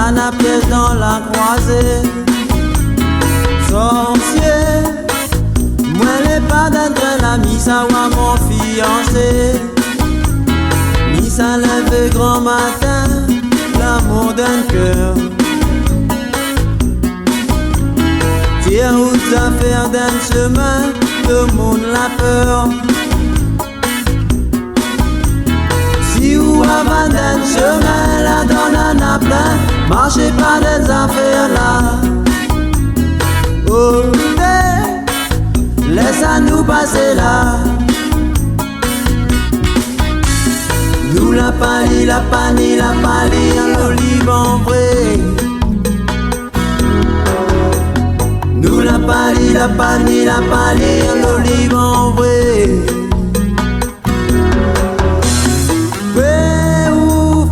Anna pièce dans la croisée. Sorcier, moi les pas d'être la missa ou à mon fiancé. Missa lève grand matin, l'amour d'un cœur. Tire route à faire d'un chemin, le monde la peur. Si ou avant d'un chemin, la donne en a plein, marchez pas des affaires là. Oh, laisse-nous passer là. Nous la pali, l'olive en vrai. Nous la pali, l'olive en vrai. Ouais, ou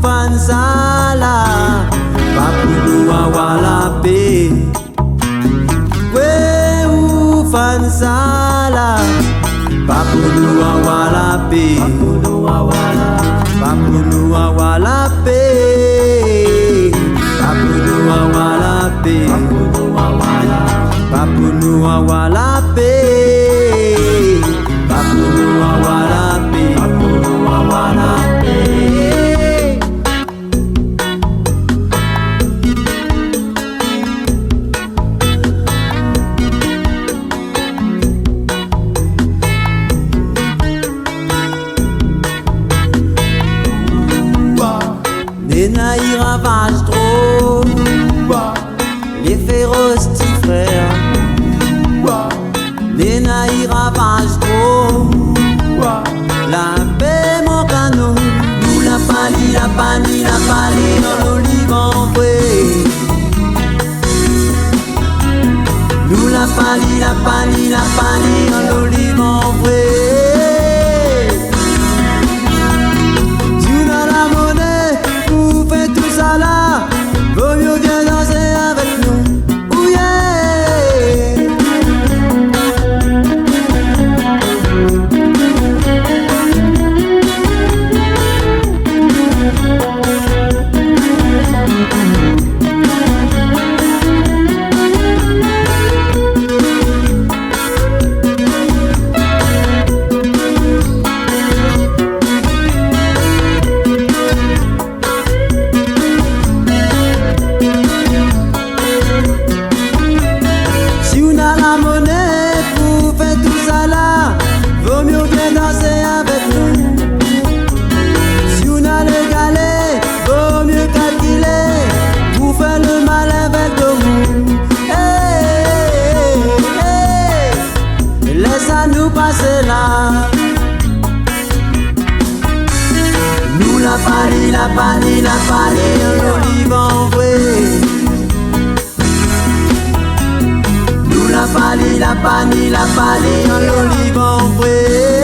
fan sala, pas pour nous avoir la paix. Ouais, ou fan sala, pas pour nous avoir la paix. Pas pour nous avoir la paix. Pas pour nous avoir la paix. Pas pour nous avoir la paix. Pas pour nous avoir la paix. Pas pour nous avoir la paix. Nena y ravage trop les féroces petits frères. Nena y ravage trop la paix mon canot. Nous la pali, dans l'olive en vrai. Nous la pali, dans l'olive en vrai. Vaut mieux bien danser avec nous. Ouh yeah. Nous passer là. Nous la pali, l'olive en vrai. Nous la pali, l'olive en vrai.